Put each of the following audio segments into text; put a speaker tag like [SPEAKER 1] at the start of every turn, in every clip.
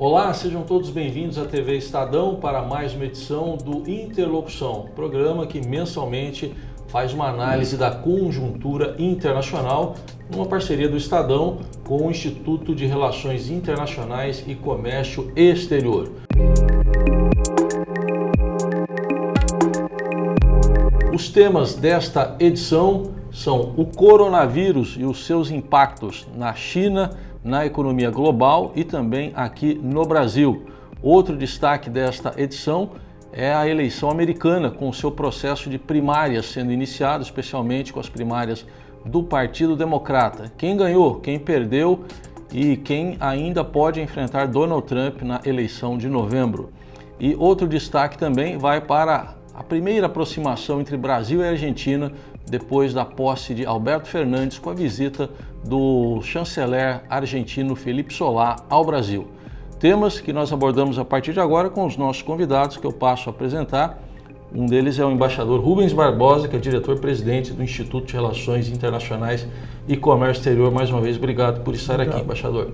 [SPEAKER 1] Olá, sejam todos bem-vindos à TV Estadão para mais uma edição do Interlocução, programa que mensalmente faz uma análise da conjuntura internacional numa parceria do Estadão com o Instituto de Relações Internacionais e Comércio Exterior. Os temas desta edição são o coronavírus e os seus impactos na China, na economia global e também aqui no Brasil. Outro destaque desta edição é a eleição americana, com o seu processo de primárias sendo iniciado, especialmente com as primárias do Partido Democrata. Quem ganhou, quem perdeu e quem ainda pode enfrentar Donald Trump na eleição de novembro. E outro destaque também vai para a primeira aproximação entre Brasil e Argentina depois da posse de Alberto Fernandes com a visita do chanceler argentino Felipe Solá ao Brasil. Temas que nós abordamos a partir de agora com os nossos convidados que eu passo a apresentar. Um deles é o embaixador Rubens Barbosa, que é diretor-presidente do Instituto de Relações Internacionais e Comércio Exterior. Mais uma vez, obrigado por estar aqui, embaixador.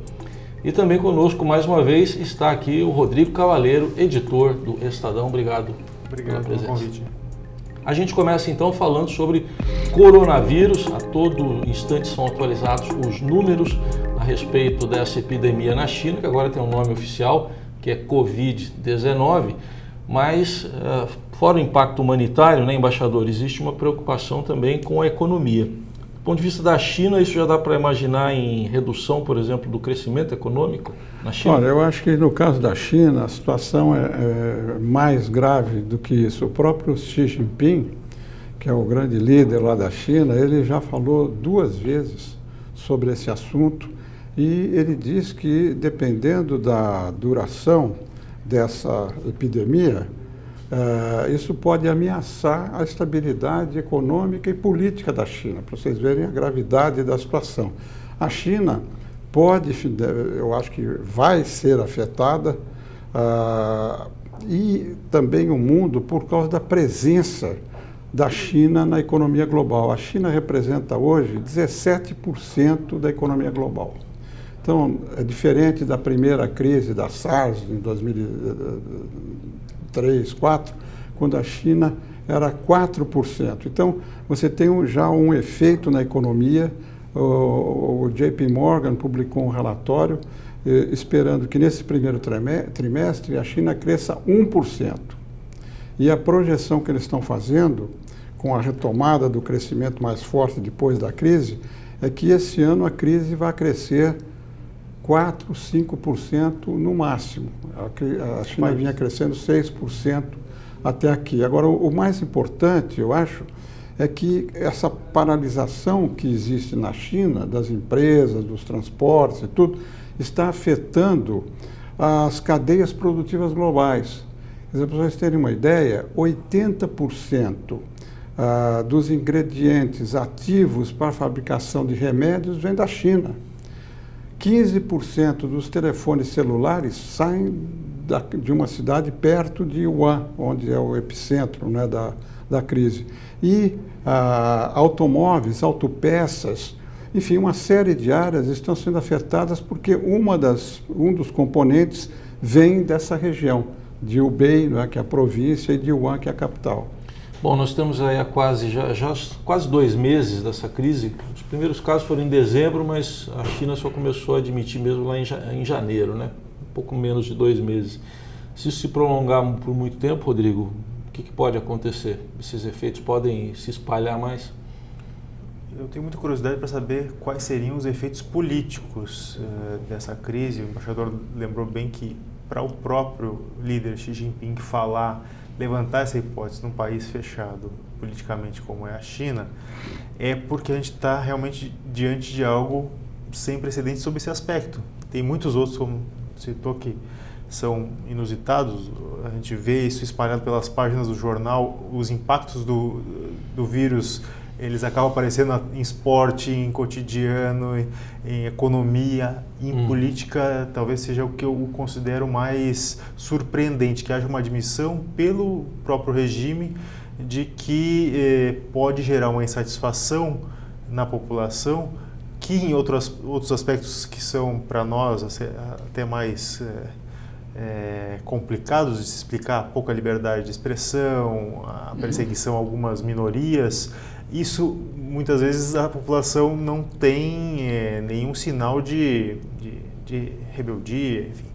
[SPEAKER 1] E também conosco, mais uma vez, está aqui o Rodrigo Cavaleiro, editor do Estadão. Obrigado
[SPEAKER 2] pelo convite.
[SPEAKER 1] A gente começa então falando sobre coronavírus. A todo instante são atualizados os números a respeito dessa epidemia na China, que agora tem um nome oficial, que é Covid-19. Mas, fora o impacto humanitário, né, embaixador, existe uma preocupação também com a economia. Do ponto de vista da China, isso já dá para imaginar em redução, por exemplo, do crescimento econômico na China?
[SPEAKER 3] Olha, eu acho que no caso da China, a situação é mais grave do que isso. O próprio Xi Jinping, que é o grande líder lá da China, ele já falou 2 vezes sobre esse assunto e ele diz que, dependendo da duração dessa epidemia, isso pode ameaçar a estabilidade econômica e política da China, para vocês verem a gravidade da situação. A China pode, eu acho que vai ser afetada, e também o mundo por causa da presença da China na economia global. A China representa hoje 17% da economia global. Então, é diferente da primeira crise da SARS em 2003, 2004, quando a China era 4%. Então, você tem já um efeito na economia. O JP Morgan publicou um relatório esperando que nesse primeiro trimestre a China cresça 1%. E a projeção que eles estão fazendo, com a retomada do crescimento mais forte depois da crise, é que esse ano a crise vai crescer 4%, 5% no máximo. A China vinha crescendo 6% até aqui. Agora, o mais importante, eu acho, é que essa paralisação que existe na China, das empresas, dos transportes e tudo, está afetando as cadeias produtivas globais. Quer dizer, para vocês terem uma ideia, 80% dos ingredientes ativos para a fabricação de remédios vem da China. 15% dos telefones celulares saem de uma cidade perto de Wuhan, onde é o epicentro, né, da crise. E automóveis, autopeças, enfim, uma série de áreas estão sendo afetadas porque um dos componentes vem dessa região, de Hubei, né, que é a província, e de Wuhan, que é a capital.
[SPEAKER 1] Bom, nós estamos aí há quase 2 meses dessa crise. Os primeiros casos foram em dezembro, mas a China só começou a admitir mesmo lá em janeiro, né? Um pouco menos de 2 meses. Se isso se prolongar por muito tempo, Rodrigo, o que pode acontecer? Esses efeitos podem se espalhar mais?
[SPEAKER 2] Eu tenho muita curiosidade para saber quais seriam os efeitos políticos dessa crise. O embaixador lembrou bem que para o próprio líder Xi Jinping levantar essa hipótese num país fechado politicamente como é a China, é porque a gente está realmente diante de algo sem precedentes sobre esse aspecto. Tem muitos outros, como citou, que são inusitados. A gente vê isso espalhado pelas páginas do jornal, os impactos do vírus, eles acabam aparecendo em esporte, em cotidiano, em economia, em política. Talvez seja o que eu considero mais surpreendente, que haja uma admissão pelo próprio regime de que pode gerar uma insatisfação na população, que em outros aspectos que são para nós até mais complicados de se explicar, pouca liberdade de expressão, a perseguição a algumas minorias. Isso, muitas vezes, a população não tem nenhum sinal de rebeldia, enfim.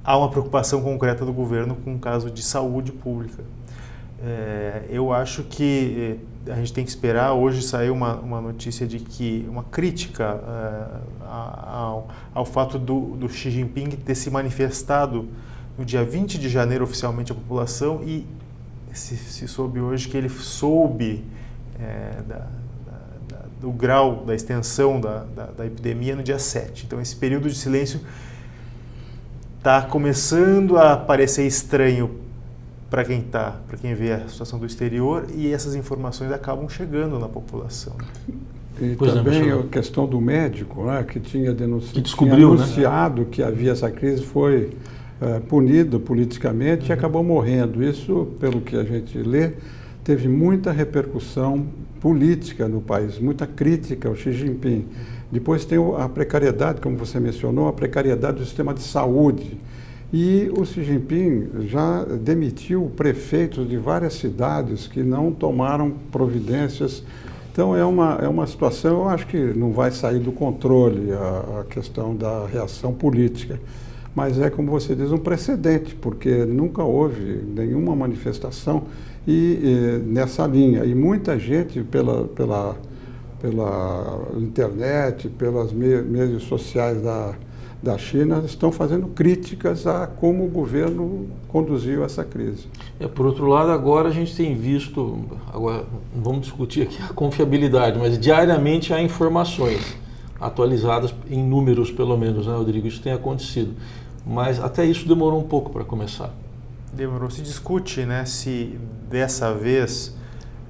[SPEAKER 2] Há uma preocupação concreta do governo com o caso de saúde pública. Eu acho que a gente tem que esperar. Hoje saiu uma notícia de que uma crítica ao fato do Xi Jinping ter se manifestado no dia 20 de janeiro oficialmente à população, e se soube hoje que ele soube do grau, da extensão da epidemia no dia 7. Então esse período de silêncio está começando a parecer estranho para quem vê a situação do exterior, e essas informações acabam chegando na população.
[SPEAKER 3] E também a questão do médico, né, que tinha
[SPEAKER 1] né?
[SPEAKER 3] anunciado que havia essa crise, foi punido politicamente e acabou morrendo. Isso, pelo que a gente lê, teve muita repercussão política no país, muita crítica ao Xi Jinping. Depois tem a precariedade, como você mencionou, a precariedade do sistema de saúde. E o Xi Jinping já demitiu prefeitos de várias cidades que não tomaram providências. Então é uma situação, eu acho que não vai sair do controle a questão da reação política. Mas é, como você diz, um precedente, porque nunca houve nenhuma manifestação nessa linha. E muita gente, pela internet, pelas meios sociais da China, estão fazendo críticas a como o governo conduziu essa crise.
[SPEAKER 1] Por outro lado, agora a gente tem visto, agora não vamos discutir aqui a confiabilidade, mas diariamente há informações atualizadas em números, pelo menos, né, Rodrigo? Isso tem acontecido. Mas até isso demorou um pouco para começar.
[SPEAKER 2] Demorou. Se discute, né, se dessa vez,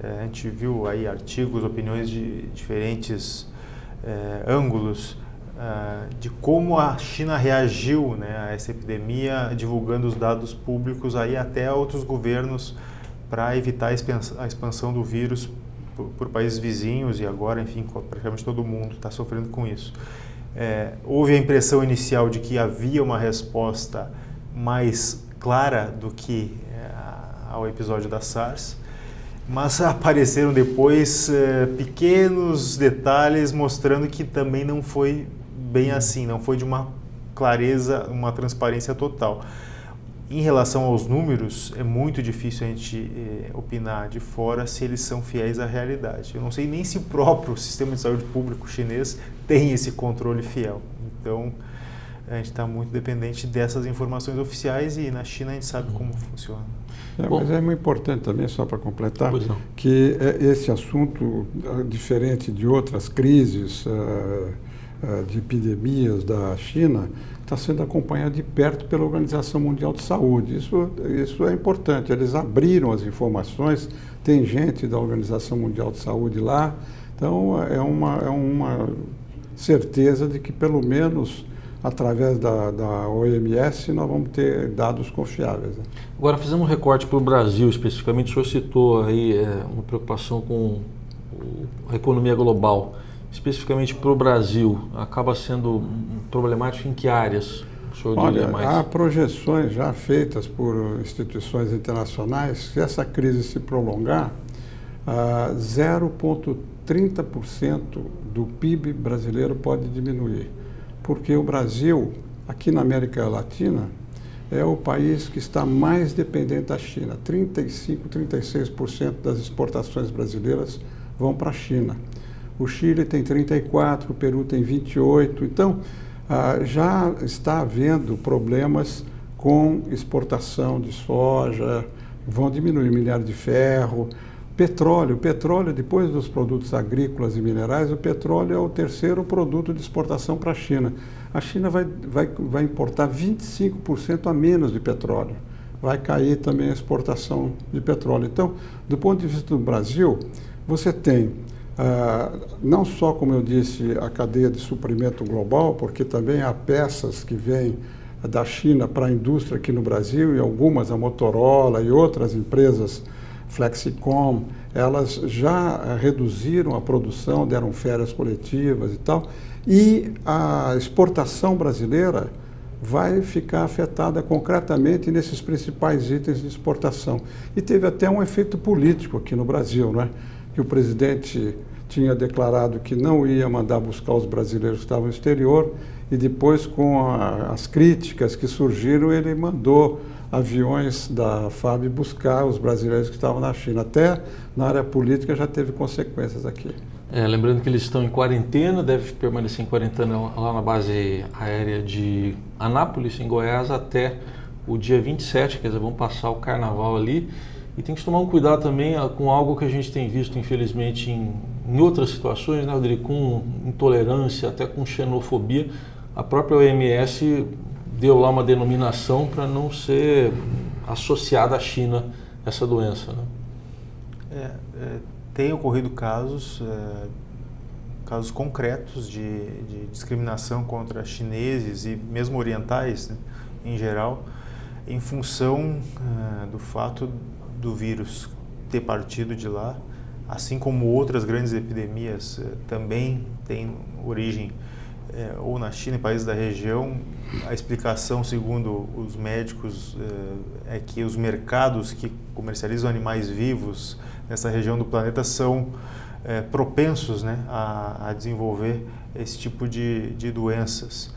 [SPEAKER 2] a gente viu aí artigos, opiniões de diferentes ângulos, de como a China reagiu, né, a essa epidemia, divulgando os dados públicos aí até a outros governos para evitar a expansão do vírus por países vizinhos, e agora, enfim, praticamente todo mundo está sofrendo com isso. Houve a impressão inicial de que havia uma resposta mais clara do que ao episódio da SARS, mas apareceram depois pequenos detalhes mostrando que também não foi bem assim, não foi de uma clareza, uma transparência total. Em relação aos números, é muito difícil a gente opinar de fora se eles são fiéis à realidade. Eu não sei nem se o próprio sistema de saúde público chinês tem esse controle fiel. Então, a gente está muito dependente dessas informações oficiais, e na China a gente sabe como funciona.
[SPEAKER 3] Mas é muito importante também, só para completar, que esse assunto, diferente de outras crises de epidemias da China, está sendo acompanhado de perto pela Organização Mundial de Saúde. Isso é importante. Eles abriram as informações, tem gente da Organização Mundial de Saúde lá, então é uma certeza de que, pelo menos através da OMS, nós vamos ter dados confiáveis. Né?
[SPEAKER 1] Agora, fazendo um recorte para o Brasil especificamente, o senhor citou aí uma preocupação com a economia global. Especificamente para o Brasil, acaba sendo problemático em que áreas? O senhor diria mais?
[SPEAKER 3] Há projeções já feitas por instituições internacionais, se essa crise se prolongar, 0,30% do PIB brasileiro pode diminuir. Porque o Brasil, aqui na América Latina, é o país que está mais dependente da China. 35%, 36% das exportações brasileiras vão para a China. O Chile tem 34%, o Peru tem 28%. Então, já está havendo problemas com exportação de soja, vão diminuir minério de ferro. Petróleo, depois dos produtos agrícolas e minerais, o petróleo é o terceiro produto de exportação para a China. A China vai importar 25% a menos de petróleo. Vai cair também a exportação de petróleo. Então, do ponto de vista do Brasil, você tem não só, como eu disse, a cadeia de suprimento global, porque também há peças que vêm da China para a indústria aqui no Brasil, e algumas, a Motorola e outras empresas, Flexicom, elas já reduziram a produção, deram férias coletivas e tal, e a exportação brasileira vai ficar afetada concretamente nesses principais itens de exportação. E teve até um efeito político aqui no Brasil, né? Que o presidente tinha declarado que não ia mandar buscar os brasileiros que estavam no exterior, e depois, com as críticas que surgiram, ele mandou aviões da FAB buscar os brasileiros que estavam na China. Até na área política já teve consequências aqui.
[SPEAKER 1] Lembrando que eles estão em quarentena, deve permanecer em quarentena lá na base aérea de Anápolis, em Goiás, até o dia 27, quer dizer, vão passar o carnaval ali. E tem que tomar um cuidado também com algo que a gente tem visto, infelizmente, em outras situações, né, Rodrigo, com intolerância, até com xenofobia. A própria OMS deu lá uma denominação para não ser associada à China essa doença, né?
[SPEAKER 2] Tem ocorrido casos concretos de discriminação contra chineses e mesmo orientais, né, em geral, em função do fato do vírus ter partido de lá, assim como outras grandes epidemias também têm origem ou na China, em países da região. A explicação, segundo os médicos, é que os mercados que comercializam animais vivos nessa região do planeta são propensos, né, a desenvolver esse tipo de doenças.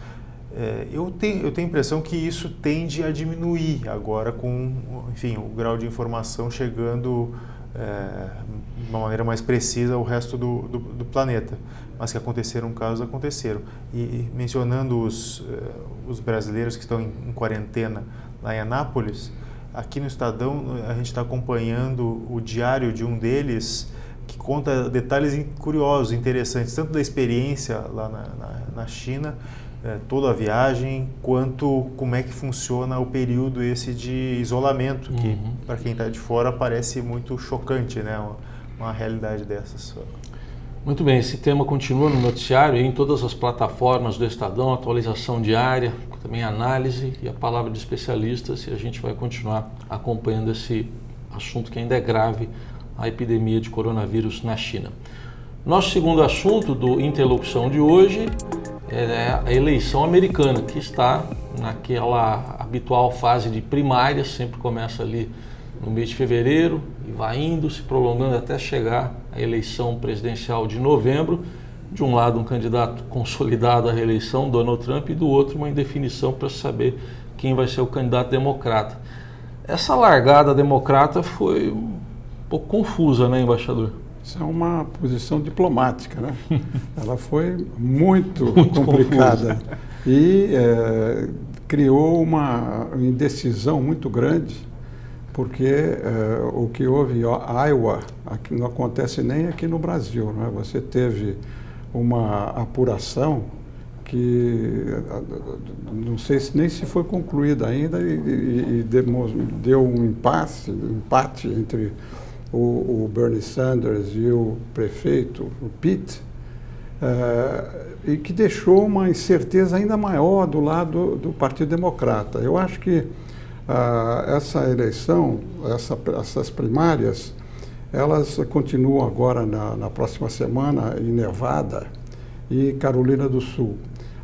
[SPEAKER 2] Eu tenho a impressão que isso tende a diminuir agora com, enfim, o grau de informação chegando de uma maneira mais precisa ao resto do planeta. Mas que aconteceram casos, aconteceram. E mencionando os brasileiros que estão em quarentena lá em Anápolis, aqui no Estadão a gente está acompanhando o diário de um deles que conta detalhes curiosos, interessantes, tanto da experiência lá na China, toda a viagem, quanto como é que funciona o período esse de isolamento, que para quem está de fora parece muito chocante, né? Uma realidade dessas.
[SPEAKER 1] Muito bem, esse tema continua no noticiário e em todas as plataformas do Estadão, atualização diária, também análise e a palavra de especialistas, e a gente vai continuar acompanhando esse assunto que ainda é grave, a epidemia de coronavírus na China. Nosso segundo assunto do Interlocução de hoje é a eleição americana, que está naquela habitual fase de primárias, sempre começa ali no mês de fevereiro e vai indo, se prolongando até chegar à eleição presidencial de novembro. De um lado, um candidato consolidado à reeleição, Donald Trump, e do outro, uma indefinição para saber quem vai ser o candidato democrata. Essa largada democrata foi um pouco confusa, né, embaixador?
[SPEAKER 3] Isso é uma posição diplomática, né? Ela foi muito complicada e criou uma indecisão muito grande, porque o que houve em Iowa aqui não acontece nem aqui no Brasil, né? Você teve uma apuração que não sei nem se foi concluída ainda e deu um empate entre o Bernie Sanders e o prefeito, o Pete, e que deixou uma incerteza ainda maior do lado do Partido Democrata. Eu acho que essa eleição, essas primárias, elas continuam agora na próxima semana em Nevada e Carolina do Sul.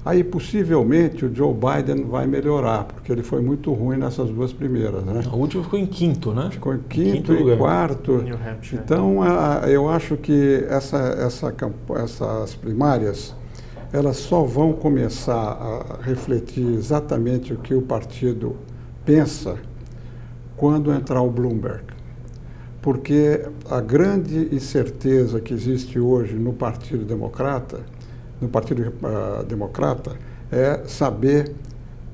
[SPEAKER 3] Aí, possivelmente, o Joe Biden vai melhorar, porque ele foi muito ruim nessas duas primeiras, né?
[SPEAKER 1] A última ficou em quinto, né?
[SPEAKER 3] Ficou em quinto e quarto.
[SPEAKER 2] New Hampshire.
[SPEAKER 3] Então, eu acho que essas primárias, elas só vão começar a refletir exatamente o que o partido pensa quando entrar o Bloomberg. Porque a grande incerteza que existe hoje no Partido Democrata, é saber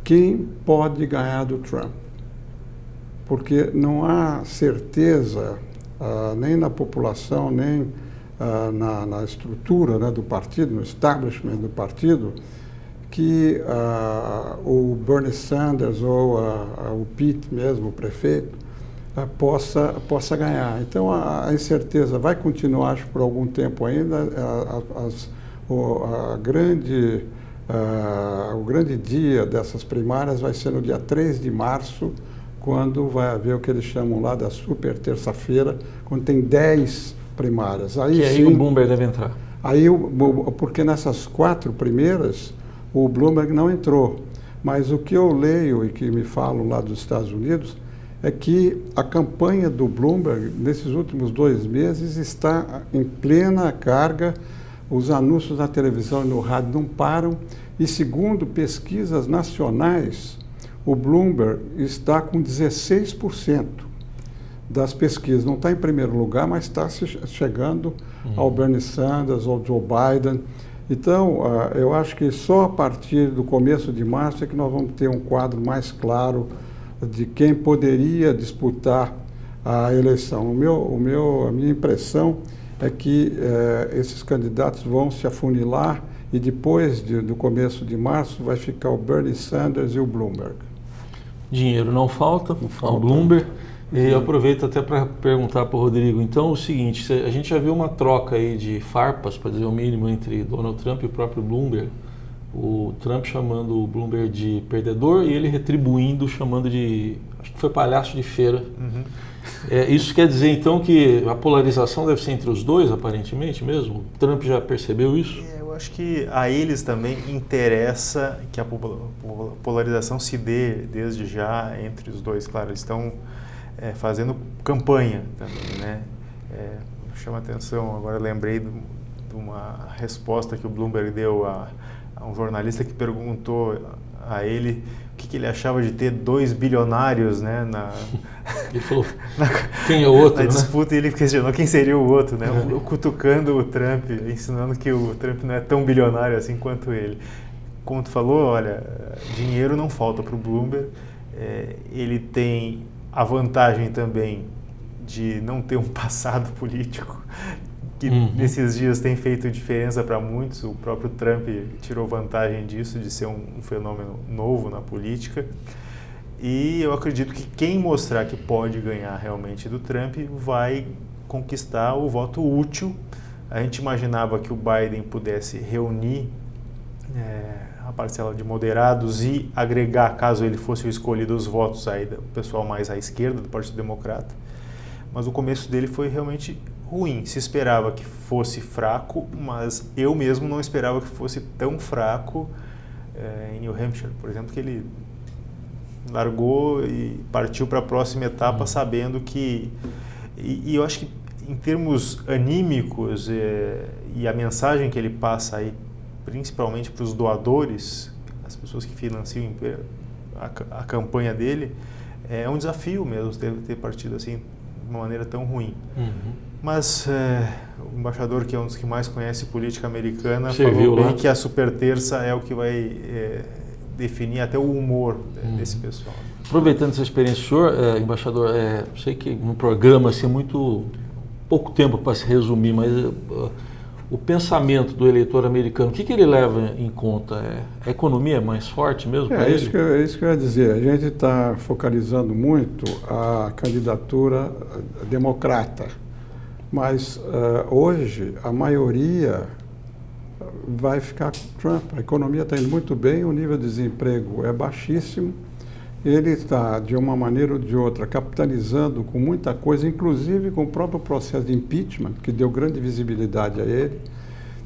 [SPEAKER 3] quem pode ganhar do Trump. Porque não há certeza nem na população, nem na estrutura, né, do partido, no establishment do partido, que o Bernie Sanders ou o Pete mesmo, o prefeito, possa ganhar. Então a incerteza vai continuar, acho, por algum tempo ainda. O grande dia dessas primárias vai ser no dia 3 de março, quando vai haver o que eles chamam lá da super terça-feira, quando tem 10 primárias.
[SPEAKER 1] Aí sim, o Bloomberg deve entrar.
[SPEAKER 3] Porque nessas 4 primeiras, o Bloomberg não entrou. Mas o que eu leio e que me falam lá dos Estados Unidos é que a campanha do Bloomberg, nesses últimos 2 meses, está em plena carga. Os anúncios na televisão e no rádio não param. E segundo pesquisas nacionais, o Bloomberg está com 16% das pesquisas. Não está em primeiro lugar, mas está chegando ao Bernie Sanders, ao Joe Biden. Então, eu acho que só a partir do começo de março é que nós vamos ter um quadro mais claro de quem poderia disputar a eleição. A minha impressão é que esses candidatos vão se afunilar e depois do começo de março vai ficar o Bernie Sanders e o Bloomberg.
[SPEAKER 1] Dinheiro não falta ao Bloomberg. E eu aproveito até para perguntar para o Rodrigo, então, o seguinte, a gente já viu uma troca aí de farpas, para dizer o mínimo, entre Donald Trump e o próprio Bloomberg. O Trump chamando o Bloomberg de perdedor e ele retribuindo, chamando de, acho que foi palhaço de feira. Uhum. Isso quer dizer, então, que a polarização deve ser entre os dois, aparentemente mesmo? O Trump já percebeu isso?
[SPEAKER 2] Eu acho que a eles também interessa que a polarização se dê desde já entre os dois. Claro, eles estão fazendo campanha também, né? Chama atenção, agora eu lembrei de uma resposta que o Bloomberg deu a um jornalista que perguntou a ele o que ele achava de ter 2 bilionários, né,
[SPEAKER 1] ele falou, quem é o outro,
[SPEAKER 2] na disputa, e ele questionou quem seria o outro, né, cutucando o Trump, ensinando que o Trump não é tão bilionário assim quanto ele. Como tu falou, olha, dinheiro não falta para o Bloomberg, ele tem a vantagem também de não ter um passado político que nesses dias tem feito diferença para muitos. O próprio Trump tirou vantagem disso, de ser um fenômeno novo na política. E eu acredito que quem mostrar que pode ganhar realmente do Trump vai conquistar o voto útil. A gente imaginava que o Biden pudesse reunir a parcela de moderados e agregar, caso ele fosse o escolhido, os votos aí do pessoal mais à esquerda, do Partido Democrata. Mas o começo dele foi realmente ruim. Se esperava que fosse fraco, mas eu mesmo não esperava que fosse tão fraco em New Hampshire, por exemplo, que ele largou e partiu para a próxima etapa sabendo que... E eu acho que em termos anímicos e a mensagem que ele passa aí, principalmente para os doadores, as pessoas que financiam a campanha dele, é um desafio mesmo ter partido assim de uma maneira tão ruim. Mas o embaixador, que é um dos que mais conhece política americana, falou bem que a super terça é o que vai definir até o humor desse pessoal.
[SPEAKER 1] Aproveitando essa experiência, senhor, embaixador, sei que um programa assim, muito pouco tempo para se resumir, mas o pensamento do eleitor americano, o que ele leva em conta? A economia é mais forte mesmo para ele?
[SPEAKER 3] É isso que eu ia dizer. A gente está focalizando muito a candidatura democrata, mas hoje a maioria vai ficar com Trump. A economia está indo muito bem, o nível de desemprego é baixíssimo. Ele está, de uma maneira ou de outra, capitalizando com muita coisa, inclusive com o próprio processo de impeachment, que deu grande visibilidade a ele.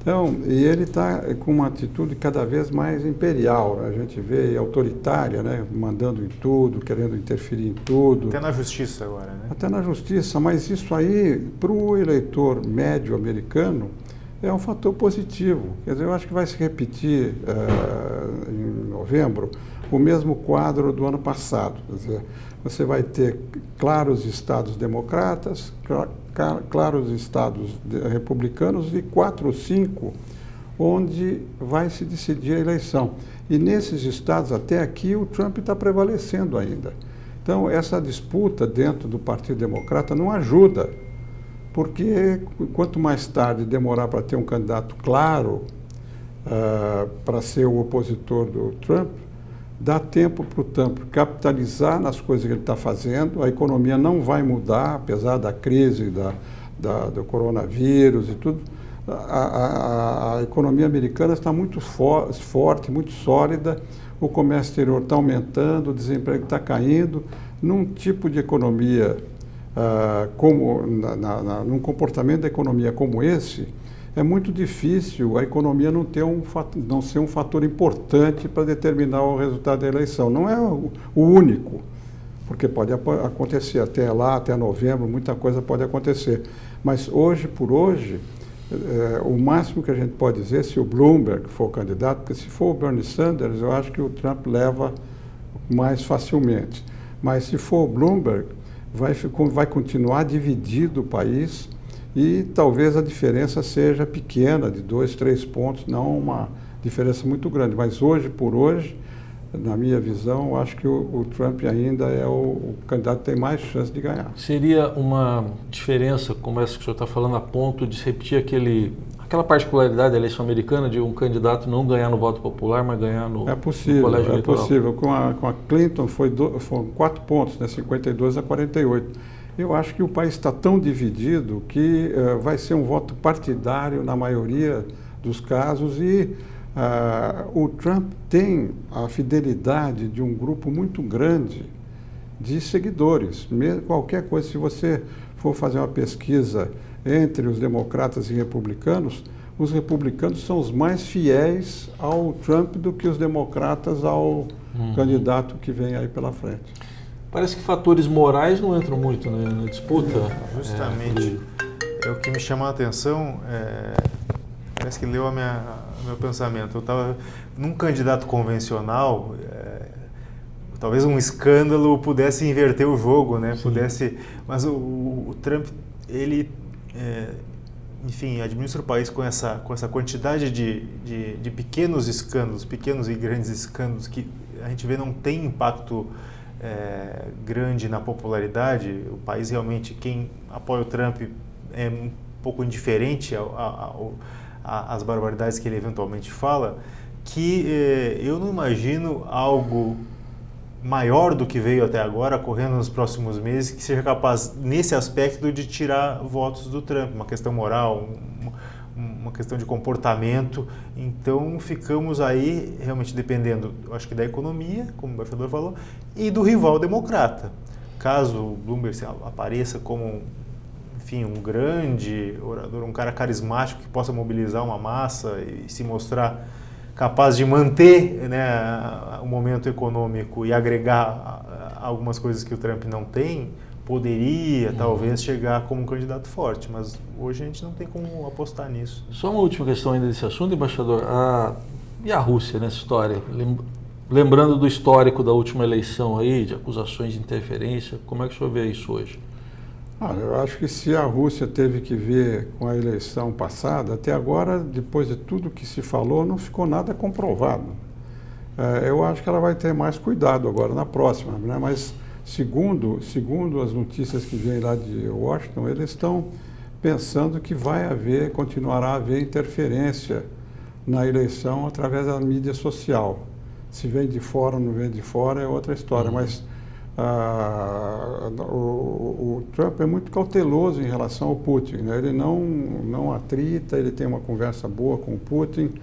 [SPEAKER 3] Então, e ele está com uma atitude cada vez mais imperial, né? A gente vê autoritária, né? Mandando em tudo, querendo interferir em tudo.
[SPEAKER 2] Até na justiça agora, né?
[SPEAKER 3] Até na justiça, mas isso aí, para o eleitor médio americano, é um fator positivo. Quer dizer, eu acho que vai se repetir em novembro o mesmo quadro do ano passado. Quer dizer, você vai ter claros estados democratas, claros estados republicanos e 4 ou 5 onde vai se decidir a eleição. E nesses estados, até aqui, o Trump está prevalecendo ainda. Então, essa disputa dentro do Partido Democrata não ajuda, porque quanto mais tarde demorar para ter um candidato claro para ser o opositor do Trump, dá tempo para o Trump capitalizar nas coisas que ele está fazendo. A economia não vai mudar, apesar da crise do coronavírus e tudo. A economia americana está muito forte, muito sólida. O comércio exterior está aumentando, o desemprego está caindo. Num tipo de economia, num comportamento da economia como esse, é muito difícil a economia não ser um fator importante para determinar o resultado da eleição. Não é o único, porque pode acontecer até lá, até novembro, muita coisa pode acontecer. Mas hoje por hoje, o máximo que a gente pode dizer, se o Bloomberg for o candidato, porque se for o Bernie Sanders, eu acho que o Trump leva mais facilmente. Mas se for o Bloomberg, vai continuar dividido o país e talvez a diferença seja pequena, de 2, 3 pontos, não uma diferença muito grande. Mas hoje por hoje, na minha visão, eu acho que o Trump ainda é o candidato que tem mais chance de ganhar.
[SPEAKER 1] Seria uma diferença, como essa que o senhor está falando, a ponto de se repetir aquela particularidade da eleição americana de um candidato não ganhar no voto popular, mas ganhar no colégio eleitoral?
[SPEAKER 3] É possível. Com a Clinton foram 4 pontos, né, 52 a 48. Eu acho que o país está tão dividido que vai ser um voto partidário na maioria dos casos e o Trump tem a fidelidade de um grupo muito grande de seguidores. Qualquer coisa, se você for fazer uma pesquisa entre os democratas e republicanos, os republicanos são os mais fiéis ao Trump do que os democratas ao candidato que vem aí pela frente.
[SPEAKER 1] Parece que fatores morais não entram muito na disputa.
[SPEAKER 2] Justamente. É o que me chama a atenção, parece que leu o meu pensamento. Eu estava num candidato convencional, talvez um escândalo pudesse inverter o jogo, né? Mas o Trump, ele, enfim, administra o país com essa quantidade de pequenos escândalos, pequenos e grandes escândalos que a gente vê não tem impacto grande na popularidade. O país realmente, quem apoia o Trump é um pouco indiferente às barbaridades que ele eventualmente fala, que eu não imagino algo maior do que veio até agora, correndo nos próximos meses, que seja capaz, nesse aspecto, de tirar votos do Trump, uma questão moral, uma questão de comportamento. Então ficamos aí realmente dependendo, acho que da economia, como o embaixador falou, e do rival democrata. Caso o Bloomberg apareça como, enfim, um grande orador, um cara carismático que possa mobilizar uma massa e se mostrar capaz de manter, né, o momento econômico e agregar algumas coisas que o Trump não tem, poderia talvez chegar como um candidato forte, mas hoje a gente não tem como apostar nisso.
[SPEAKER 1] Só uma última questão ainda desse assunto, embaixador. E a Rússia nessa história? Lembrando do histórico da última eleição aí, de acusações de interferência, como é que o senhor vê isso hoje?
[SPEAKER 3] Eu acho que se a Rússia teve que ver com a eleição passada, até agora, depois de tudo que se falou, não ficou nada comprovado. Eu acho que ela vai ter mais cuidado agora na próxima, né? Mas segundo as notícias que vêm lá de Washington, eles estão pensando que continuará a haver interferência na eleição através da mídia social. Se vem de fora ou não vem de fora é outra história, mas o Trump é muito cauteloso em relação ao Putin, né? Ele não atrita, ele tem uma conversa boa com o Putin.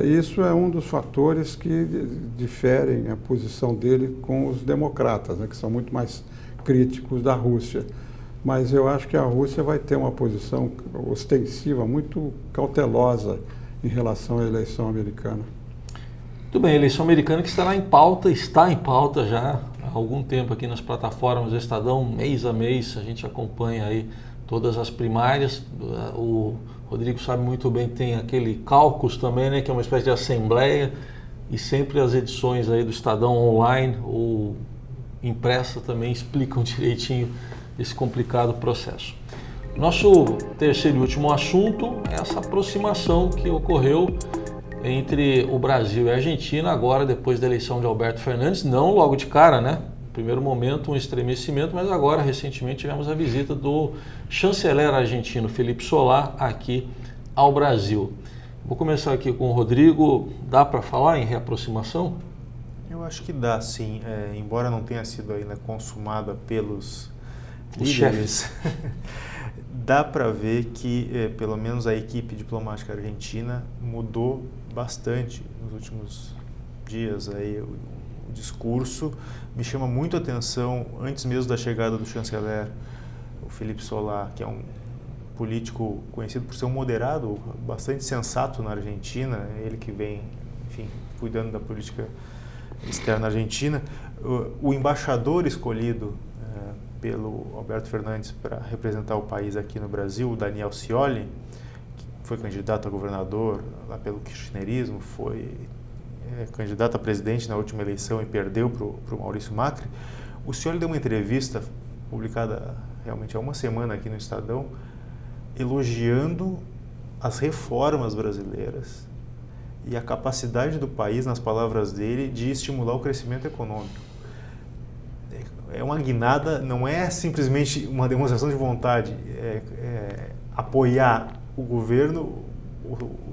[SPEAKER 3] Isso é um dos fatores que diferem a posição dele com os democratas, né, que são muito mais críticos da Rússia. Mas eu acho que a Rússia vai ter uma posição ostensiva muito cautelosa em relação à eleição americana.
[SPEAKER 1] Muito bem, a eleição americana que está em pauta já há algum tempo aqui nas plataformas do Estadão, mês a mês, a gente acompanha aí todas as primárias. O Rodrigo sabe muito bem que tem aquele caucus também, né, que é uma espécie de assembleia, e sempre as edições aí do Estadão online ou impressa também explicam direitinho esse complicado processo. Nosso terceiro e último assunto é essa aproximação que ocorreu entre o Brasil e a Argentina, agora depois da eleição de Alberto Fernandes, não logo de cara, né? No primeiro momento um estremecimento, mas agora recentemente tivemos a visita do chanceler argentino Felipe Solá aqui ao Brasil. Vou começar aqui com o Rodrigo. Dá para falar em reaproximação?
[SPEAKER 2] Eu acho que dá, sim, embora não tenha sido ainda consumada pelos líderes,
[SPEAKER 1] chefes.
[SPEAKER 2] Dá para ver que pelo menos a equipe diplomática argentina mudou bastante nos últimos dias. Aí, o discurso me chama muito a atenção, antes mesmo da chegada do chanceler, o Felipe Solá, que é um político conhecido por ser um moderado, bastante sensato na Argentina, ele que vem, enfim, cuidando da política externa argentina. O embaixador escolhido pelo Alberto Fernandes para representar o país aqui no Brasil, o Daniel Scioli, que foi candidato a governador lá pelo kirchnerismo, foi candidato a presidente na última eleição e perdeu para o Maurício Macri. O Scioli deu uma entrevista publicada realmente há uma semana aqui no Estadão, elogiando as reformas brasileiras e a capacidade do país, nas palavras dele, de estimular o crescimento econômico. É uma guinada, não é simplesmente uma demonstração de vontade, apoiar o governo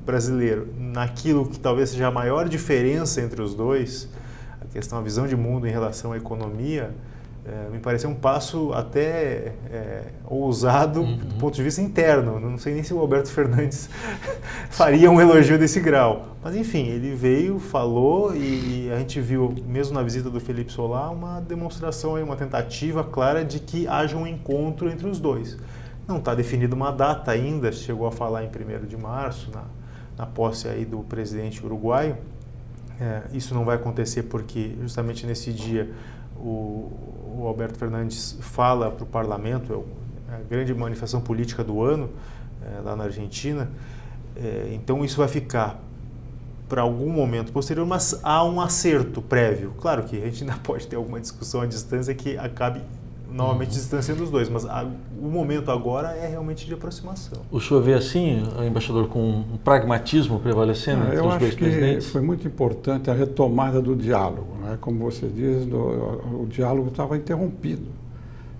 [SPEAKER 2] brasileiro naquilo que talvez seja a maior diferença entre os dois, a visão de mundo em relação à economia, me pareceu um passo até ousado do ponto de vista interno. Não sei nem se o Alberto Fernandes faria um elogio desse grau. Mas, enfim, ele veio, falou e a gente viu, mesmo na visita do Felipe Solá, uma demonstração, uma tentativa clara de que haja um encontro entre os dois. Não está definida uma data ainda, chegou a falar em 1º de março, na posse aí do presidente uruguaio. Isso não vai acontecer porque, justamente nesse dia, o Alberto Fernandes fala para o parlamento, é a grande manifestação política do ano lá na Argentina, então isso vai ficar para algum momento posterior, mas há um acerto prévio. Claro que a gente ainda pode ter alguma discussão à distância que acabe novamente distanciando os dois, mas o momento agora é realmente de aproximação.
[SPEAKER 1] O senhor vê assim, embaixador, com um pragmatismo prevalecendo entre os dois presidentes?
[SPEAKER 3] Eu acho que foi muito importante a retomada do diálogo, né? Como você diz, o diálogo estava interrompido.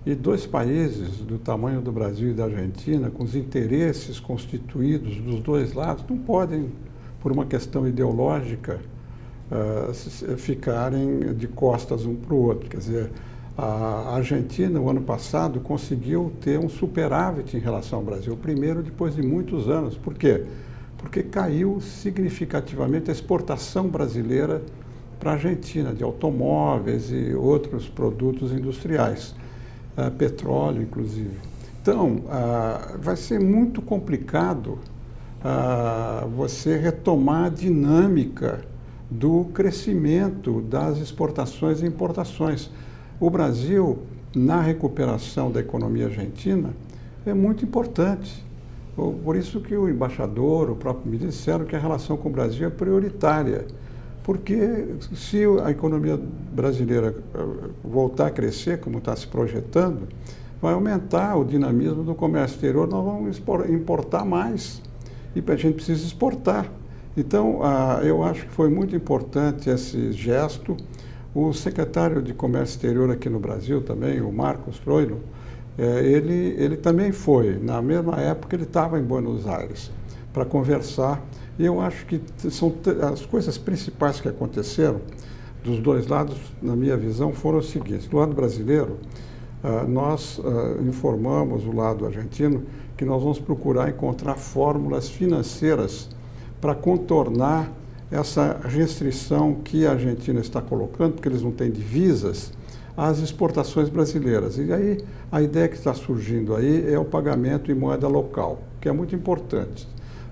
[SPEAKER 3] E dois países do tamanho do Brasil e da Argentina, com os interesses constituídos dos dois lados, não podem, por uma questão ideológica, ficarem de costas um para o outro. Quer dizer, a Argentina, o ano passado, conseguiu ter um superávit em relação ao Brasil, o primeiro depois de muitos anos. Por quê? Porque caiu significativamente a exportação brasileira para a Argentina, de automóveis e outros produtos industriais, petróleo, inclusive. Então, vai ser muito complicado você retomar a dinâmica do crescimento das exportações e importações. O Brasil, na recuperação da economia argentina, é muito importante. Por isso que o embaixador, o próprio ministro, disseram que a relação com o Brasil é prioritária. Porque se a economia brasileira voltar a crescer, como está se projetando, vai aumentar o dinamismo do comércio exterior, nós vamos importar mais. E a gente precisa exportar. Então, eu acho que foi muito importante esse gesto. O secretário de Comércio Exterior aqui no Brasil também, o Marcos Troilo, ele também foi. Na mesma época, ele estava em Buenos Aires para conversar. E eu acho que são as coisas principais que aconteceram dos dois lados, na minha visão, foram os seguintes. Do lado brasileiro, nós informamos o lado argentino que nós vamos procurar encontrar fórmulas financeiras para contornar essa restrição que a Argentina está colocando, porque eles não têm divisas, às exportações brasileiras. E aí, a ideia que está surgindo aí é o pagamento em moeda local, que é muito importante.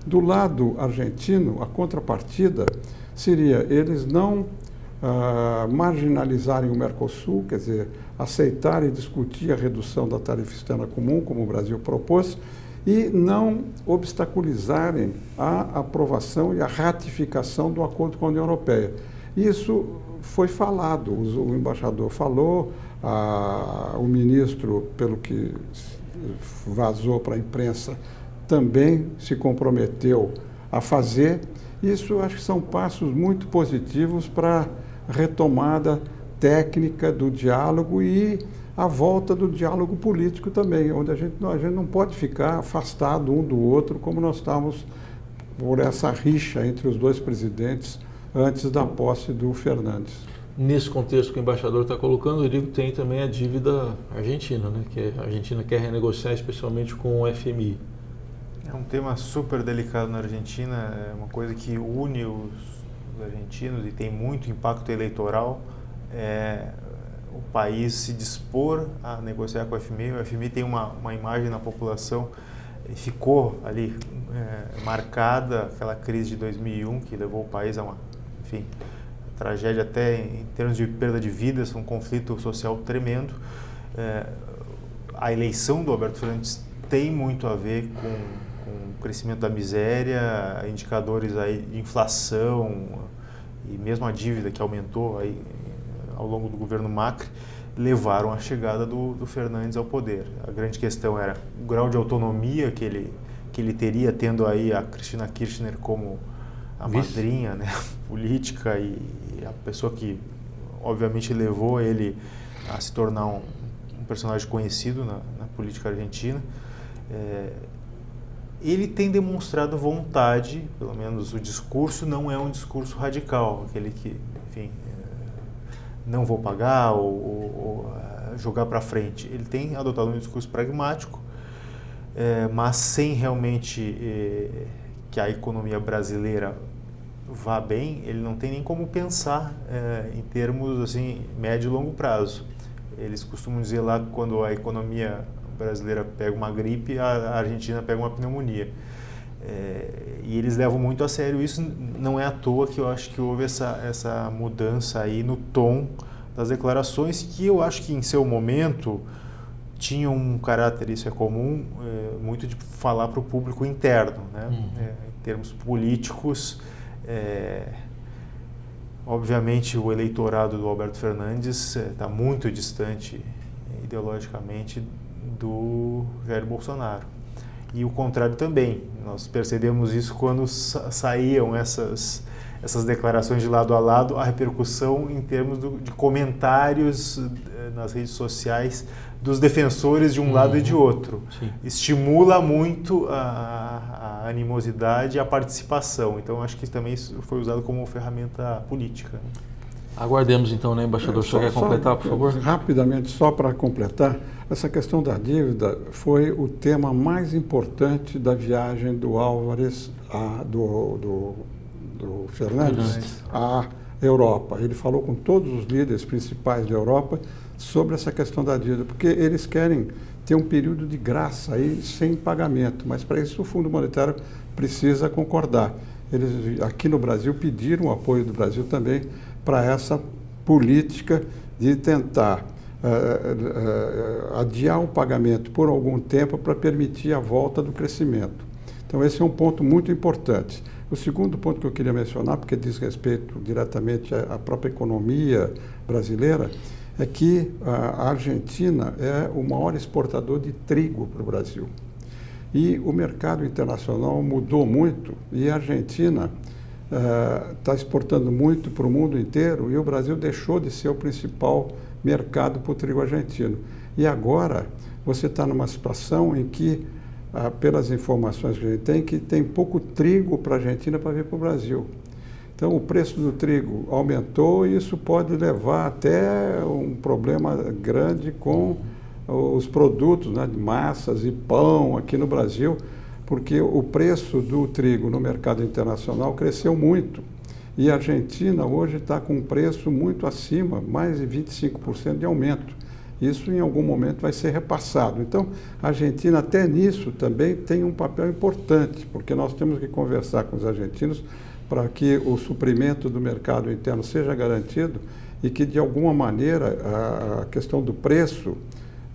[SPEAKER 3] Do lado argentino, a contrapartida seria eles não marginalizarem o Mercosul, quer dizer, aceitarem e discutir a redução da tarifa externa comum, como o Brasil propôs, e não obstaculizarem a aprovação e a ratificação do acordo com a União Europeia. Isso foi falado, o embaixador falou, o ministro, pelo que vazou para a imprensa, também se comprometeu a fazer. Isso acho que são passos muito positivos para a retomada técnica do diálogo e a volta do diálogo político também, onde a gente não pode ficar afastado um do outro, como nós estávamos por essa rixa entre os dois presidentes antes da posse do Fernandes.
[SPEAKER 1] Nesse contexto que o embaixador está colocando, eu digo que tem também a dívida argentina, né? Que a Argentina quer renegociar especialmente com o FMI.
[SPEAKER 2] É um tema super delicado na Argentina, é uma coisa que une os argentinos e tem muito impacto eleitoral. O país se dispor a negociar com o FMI tem uma imagem na população ficou ali marcada aquela crise de 2001 que levou o país a uma, enfim, tragédia até em termos de perda de vidas, um conflito social tremendo. A eleição do Alberto Fernandes tem muito a ver com o crescimento da miséria, indicadores aí de inflação e mesmo a dívida que aumentou aí ao longo do governo Macri, levaram à chegada do Fernandes ao poder. A grande questão era o grau de autonomia que ele teria, tendo aí a Cristina Kirchner como a madrinha, né, política e a pessoa que obviamente levou ele a se tornar um personagem conhecido na política argentina. Ele tem demonstrado vontade, pelo menos o discurso não é um discurso radical, aquele que, enfim, não vou pagar ou jogar para frente. Ele tem adotado um discurso pragmático, mas sem realmente que a economia brasileira vá bem, ele não tem nem como pensar em termos assim, médio e longo prazo. Eles costumam dizer lá que quando a economia brasileira pega uma gripe, a Argentina pega uma pneumonia. E eles levam muito a sério isso. Não é à toa que eu acho que houve essa mudança aí no tom das declarações, que eu acho que em seu momento tinham um caráter, isso é comum, muito de falar para o público interno, né? Em termos políticos, obviamente o eleitorado do Alberto Fernandes está muito distante ideologicamente do Jair Bolsonaro. E o contrário também. Nós percebemos isso quando saíam essas declarações de lado a lado, a repercussão em termos de comentários nas redes sociais dos defensores de um lado e de outro. Sim. Estimula muito a animosidade e a participação. Então, acho que também isso foi usado como ferramenta política.
[SPEAKER 1] Aguardemos então, né, embaixador? Você quer completar, por favor?
[SPEAKER 3] Rapidamente, só para completar, essa questão da dívida foi o tema mais importante da viagem do Álvares, do Fernandes, à Europa. Ele falou com todos os líderes principais da Europa sobre essa questão da dívida, porque eles querem ter um período de graça aí sem pagamento, mas para isso o Fundo Monetário precisa concordar. Eles aqui no Brasil pediram o apoio do Brasil também para essa política de tentar adiar o pagamento por algum tempo para permitir a volta do crescimento. Então esse é um ponto muito importante. O segundo ponto que eu queria mencionar, porque diz respeito diretamente à própria economia brasileira, é que a Argentina é o maior exportador de trigo para o Brasil. E o mercado internacional mudou muito e a Argentina está exportando muito para o mundo inteiro e o Brasil deixou de ser o principal mercado para o trigo argentino. E agora você está numa situação em que, pelas informações que a gente tem, que tem pouco trigo para a Argentina para vir para o Brasil. Então o preço do trigo aumentou e isso pode levar até um problema grande com os produtos, né, de massas e pão aqui no Brasil, porque o preço do trigo no mercado internacional cresceu muito. E a Argentina hoje está com um preço muito acima, mais de 25% de aumento. Isso em algum momento vai ser repassado. Então, a Argentina até nisso também tem um papel importante, porque nós temos que conversar com os argentinos para que o suprimento do mercado interno seja garantido e que, de alguma maneira, a questão do preço,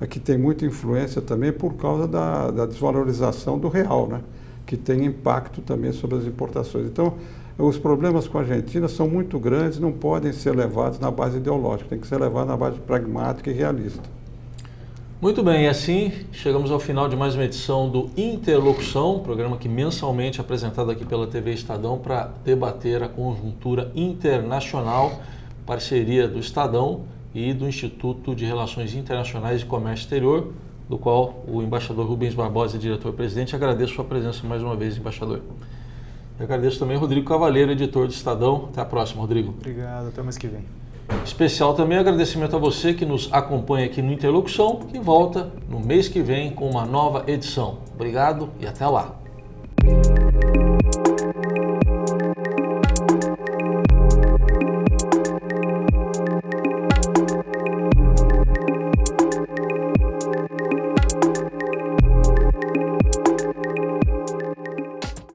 [SPEAKER 3] que tem muita influência também por causa da desvalorização do real, né? Que tem impacto também sobre as importações. Então, os problemas com a Argentina são muito grandes, não podem ser levados na base ideológica, tem que ser levados na base pragmática e realista.
[SPEAKER 1] Muito bem, e assim chegamos ao final de mais uma edição do Interlocução, programa que mensalmente é apresentado aqui pela TV Estadão para debater a conjuntura internacional, parceria do Estadão e do Instituto de Relações Internacionais e Comércio Exterior, do qual o embaixador Rubens Barbosa é diretor-presidente. Agradeço a sua presença mais uma vez, embaixador. Eu agradeço também ao Rodrigo Cavaleiro, editor do Estadão. Até a próxima, Rodrigo.
[SPEAKER 2] Obrigado, até o mês que vem.
[SPEAKER 1] Especial também agradecimento a você que nos acompanha aqui no Interlocução, que volta no mês que vem com uma nova edição. Obrigado e até lá.